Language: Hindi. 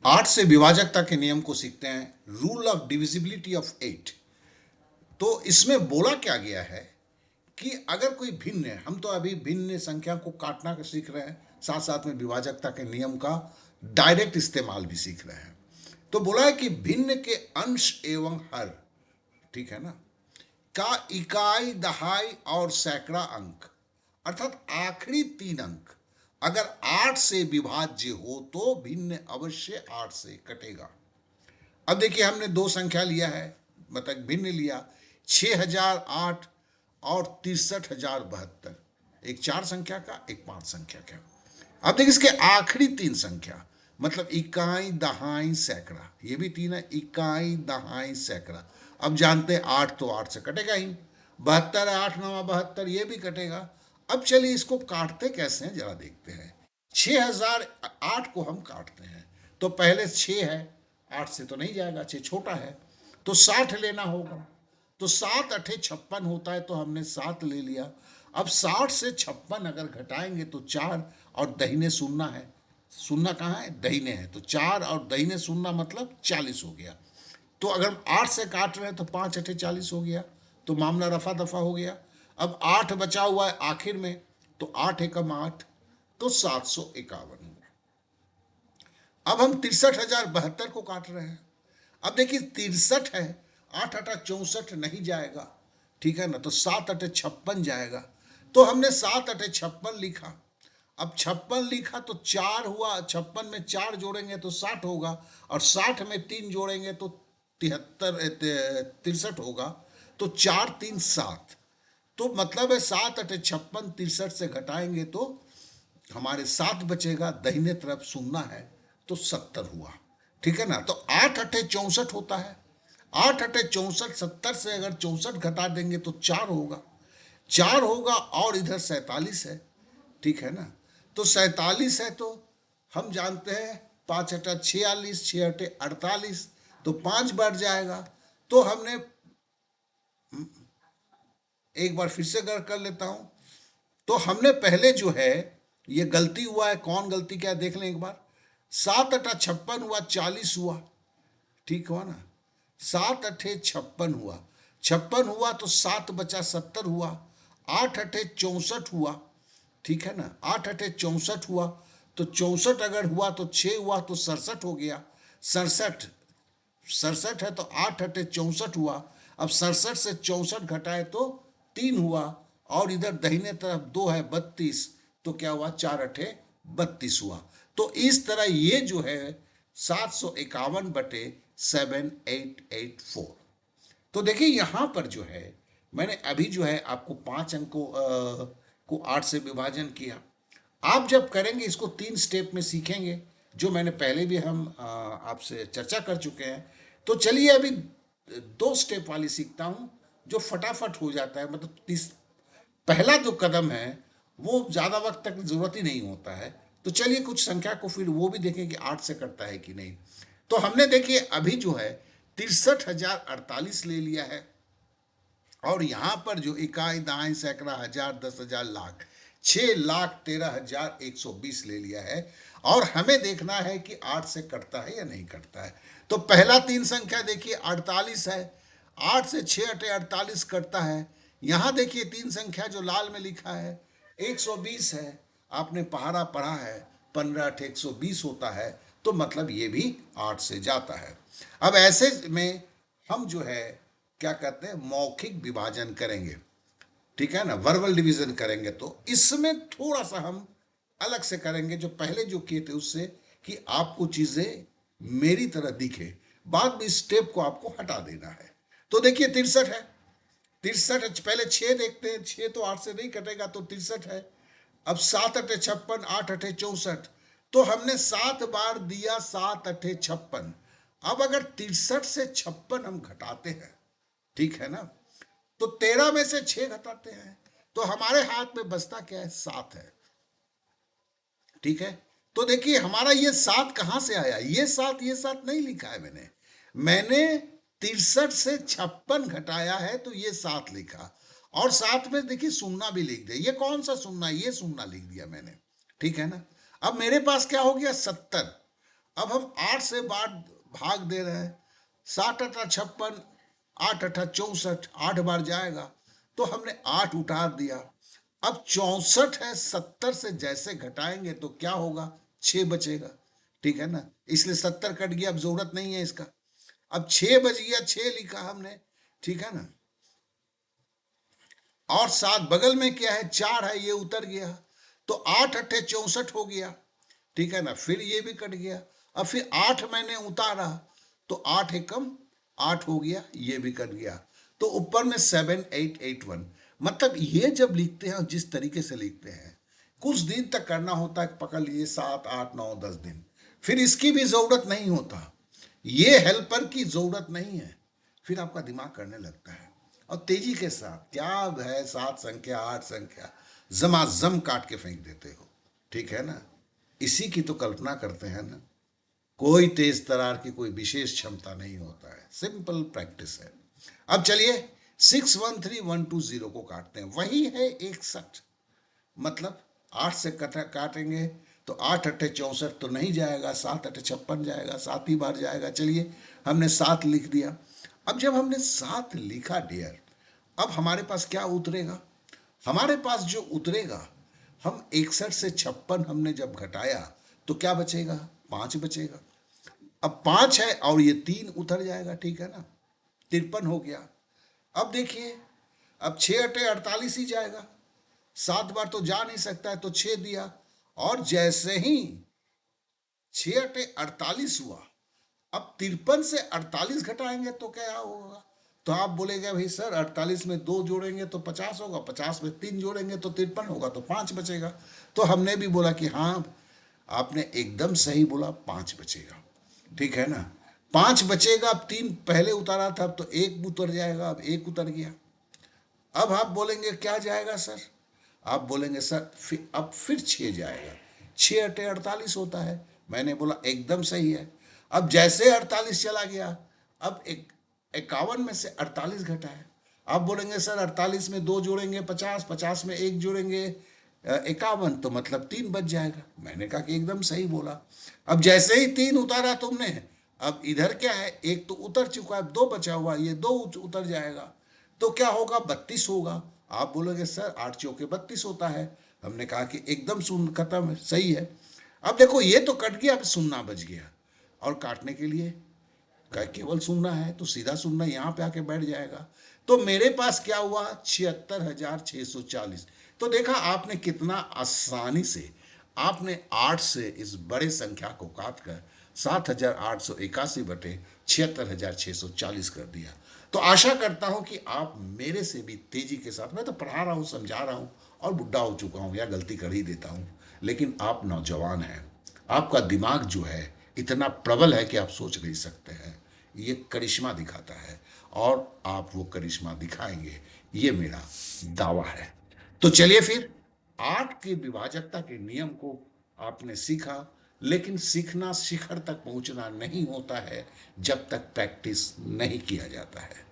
8 से विभाजकता के नियम को सीखते हैं, रूल ऑफ डिविजिबिलिटी ऑफ 8। तो इसमें बोला क्या गया है कि अगर कोई भिन्न है, हम तो अभी भिन्न संख्या को काटना का सीख रहे हैं, साथ साथ में विभाजकता के नियम का डायरेक्ट इस्तेमाल भी सीख रहे हैं। तो बोला है कि भिन्न के अंश एवं हर, ठीक है ना, का इकाई, दहाई और सैकड़ा अंक, अर्थात आखिरी 3 अंक अगर 8 से विभाज्य हो तो भिन्न अवश्य 8 से कटेगा। अब देखिए, हमने दो संख्या लिया है, मतलब भिन्न लिया, 6008 और 63,072, एक 4 संख्या का, एक 5 संख्या का। अब देखिए इसके आखिरी 3 संख्या, मतलब इकाई, दहाई, सैकड़ा, ये भी 3 है, इकाई, दहाई, सैकड़ा। अब जानते हैं 8 तो 8 से कटेगा ही, 72 है, 8 9 72, ये भी कटेगा। अब चलिए इसको काटते कैसे हैं जरा देखते हैं। 6008 को हम काटते हैं तो पहले 6 है, 8 से तो नहीं जाएगा, 6 छोटा है, तो 60 लेना होगा। तो 7 अठे 56 होता है, तो हमने 7 ले लिया। अब 60 से 56 अगर घटाएंगे तो 4 और दहीने शून्य है, शून्य कहाँ है, दहीने है, तो 4 और दहीने शून्य मतलब 40 हो गया। तो अगर हम 8 से काट रहे हैं तो 5 अठे 40 हो गया, तो मामला रफा दफा हो गया। अब 8 बचा हुआ है आखिर में, तो 8 एकम 8, तो 751 हुआ। अब हम 63,072 को काट रहे हैं। अब देखिए 63 है, 8 अटा 64 नहीं जाएगा, ठीक है ना, तो 7 अटे 56 जाएगा। तो हमने 7 अटे 56 लिखा। अब 56 लिखा तो 4 हुआ, 56 में 4 जोड़ेंगे तो 60 होगा, और 60 में 3 जोड़ेंगे तो 63 होगा। तो 4 3 7, तो मतलब है 7 अटे 56 63 से घटाएंगे तो हमारे 7 बचेगा, दाहिने तरफ शून्य है, तो 70 हुआ, ठीक है ना। तो 8 अठे 64 होता है, 8 अठे 64, 70 से अगर 64 घटा देंगे तो 4 होगा, 4 होगा, और इधर 47 है, ठीक है ना। तो 47 है, तो हम जानते हैं 5 अठा 46, 6 अठे 48, तो 5 बढ़ जाएगा। तो हमने एक बार फिर से कर लेता हूं। तो हमने पहले जो है, ये गलती हुआ है, कौन गलती क्या देख लें एक बार। 7 अठा 56 हुआ, 40 हुआ, ठीक हुआ ना, 7 अठे 56 हुआ, 56 हुआ तो 7 बचा 70 हुआ, 8 अठे 64 हुआ, ठीक है ना, 8 अठे 64 हुआ, तो 64 अगर हुआ तो 6 हुआ, तो 67 हो गया, 67, 67 है तो 8 अठे 64 हुआ। अब 67 से 64 घटाए तो 3 हुआ, और इधर दाहिने तरफ 2 है 32, तो क्या हुआ, 4 अठे 32 हुआ। तो इस तरह ये जो है 751/7884। तो देखिए यहां पर जो है, मैंने अभी जो है आपको 5 अंकों को 8 से विभाजन किया। आप जब करेंगे इसको 3 स्टेप में सीखेंगे, जो मैंने पहले भी हम आपसे चर्चा कर चुके हैं। तो चलिए अभी 2 स्टेप वाली सीखता हूं, जो फटाफट हो जाता है, मतलब पहला जो कदम है वो ज़्यादा वक्त तक ज़रूरत ही नहीं होता है। तो चलिए कुछ संख्या को फिर वो भी देखें कि 8 से कटता है कि नहीं। तो हमने देखिए अभी जो है 63,048 ले लिया है, और यहां पर जो इकाई, दहाई, सैकड़ा, हजार, 10,000, लाख, 6,13,120 ले लिया है। और हमें देखना है कि 8 से कटता है या नहीं कटता है। तो पहला 3 संख्या देखिए 48 है, 8 से 6 अटे 48 कटता है। यहां देखिए 3 संख्या जो लाल में लिखा है 120 है, आपने पहाड़ा पढ़ा है, 15 अठे 120 होता है, तो मतलब ये भी 8 से जाता है। अब ऐसे में हम जो है क्या करते हैं, मौखिक विभाजन करेंगे, ठीक है ना, वर्बल डिवीजन करेंगे। तो इसमें थोड़ा सा हम अलग से करेंगे, जो पहले जो किए थे उससे, कि आपको चीजें मेरी तरह दिखे, बाद में स्टेप को आपको हटा देना है। तो देखिए 63 है, 63 पहले 6 देखते हैं, 6 तो 8 से नहीं कटेगा, तो 63 है। अब 7 अठे 56, 8 अठे 64, तो हमने 7 बार दिया, 7 अठे 56। अब अगर 63 से 56 हम घटाते हैं, ठीक है ना, तो 13 में से 6 घटाते हैं, तो हमारे हाथ में बचता क्या है, 7 है, ठीक है। तो देखिए हमारा ये 7 कहां से आया, ये सात नहीं लिखा है मैंने, मैंने 63 से 56 घटाया है, तो ये 7 लिखा, और साथ में देखिए शून्य भी लिख दिया। ये कौन सा शून्य, ये शून्य लिख दिया मैंने, ठीक है ना। अब मेरे पास क्या हो गया, 70। अब हम 8 से भाग दे रहे हैं, 7×8 = 56, 8×8 = 64, 8 बार जाएगा, तो हमने 8 उतार दिया। अब 64 है, 70 से जैसे घटाएंगे तो क्या होगा, 6 बचेगा, ठीक है ना, इसलिए 70 कट गया, अब जरूरत नहीं है इसका। अब 6 बच गया, 6 लिखा हमने, ठीक है ना, और 7 बगल में क्या है, 4 है, ये उतर गया, तो 8×8 = 64 हो गया, ठीक है ना, फिर ये भी कट गया। अब फिर 8 मैंने उतारा, तो 8 × 8 हो गया, ये भी कट गया, तो ऊपर में 7881। मतलब ये जब लिखते हैं, जिस तरीके से लिखते हैं, कुछ दिन तक करना होता है, पकड़ लीजिए 7, 8, 9, 10 दिन, फिर इसकी भी जरूरत नहीं होता, ये हेल्पर की जरूरत नहीं है, फिर आपका दिमाग करने लगता है, और तेजी के साथ क्या है, 7 संख्या 8 संख्या जमाजम काट के फेंक देते हो, ठीक है ना। इसी की तो कल्पना करते हैं ना, कोई तेज तरार की कोई विशेष क्षमता नहीं होता है, सिंपल प्रैक्टिस है। अब चलिए 613120 को काटते हैं, वही है 61, मतलब 8 से काटेंगे तो 8×8 = 64 तो नहीं जाएगा, 7×8 = 56 जाएगा, 7 ही बार जाएगा। चलिए हमने 7 लिख दिया। अब जब हमने 7 लिखा डियर, अब हमारे पास क्या उतरेगा, हमारे पास जो उतरेगा, हम 61 से 56 हमने जब घटाया तो क्या बचेगा, 5 बचेगा। अब 5 है और ये 3 उतर जाएगा, ठीक है ना, 53 हो गया। अब देखिए, अब 6×8 = 48 ही जाएगा, 7 बार तो जा नहीं सकता है, तो 6 दिया, और जैसे ही 6×8 = 48 हुआ, अब 53 से 48 घटाएंगे तो क्या होगा, तो आप बोलेंगे भाई सर 48 में 2 जोड़ेंगे तो 50 होगा, 50 में 3 जोड़ेंगे तो 53 होगा, तो 5 बचेगा। तो हमने भी बोला कि हाँ, आपने एकदम सही बोला, 5 बचेगा, ठीक है ना, 5 बचेगा। अब 3 पहले उतारा था, अब तो 1 उतर जाएगा, अब 1 उतर गया। अब आप बोलेंगे क्या जाएगा सर, आप बोलेंगे सर अब फिर 6 जाएगा, 6×8 = 48 होता है, मैंने बोला एकदम सही है। अब जैसे 48 चला गया, अब 51 में से 48 घटा है, आप बोलेंगे सर 48 में 2 जोड़ेंगे 50, 50 में 1 जोड़ेंगे 51, तो मतलब 3 बच जाएगा, मैंने कहा कि एकदम सही बोला। अब जैसे ही 3 उतारा तुमने, अब इधर क्या है, 1 तो उतर चुका है, 2 बचा हुआ, ये 2 उतर जाएगा, तो क्या होगा, 32 होगा। आप बोलोगे सर 8 चौके 32 होता है, हमने कहा कि एकदम सुन खत्म है, सही है। अब देखो ये तो कट गया, अब सुनना बच गया, और काटने के लिए केवल सुनना है, तो सीधा सुनना यहाँ पे आके बैठ जाएगा। तो मेरे पास क्या हुआ, 76,640। तो देखा आपने कितना आसानी से आपने 8 से इस बड़े संख्या को काट कर 7,881/76,640 कर दिया। तो आशा करता हूं कि आप मेरे से भी तेजी के साथ, मैं तो पढ़ा रहा हूं, समझा रहा हूं, और बुढ़ा हो चुका हूं या गलती कर ही देता हूं, लेकिन आप नौजवान हैं, आपका दिमाग जो है इतना प्रबल है कि आप सोच नहीं सकते हैं, ये करिश्मा दिखाता है, और आप वो करिश्मा दिखाएंगे, ये मेरा दावा है। तो चलिए फिर, 8 की विभाजकता के नियम को आपने सीखा, लेकिन सीखना शिखर तक पहुंचना नहीं होता है जब तक प्रैक्टिस नहीं किया जाता है।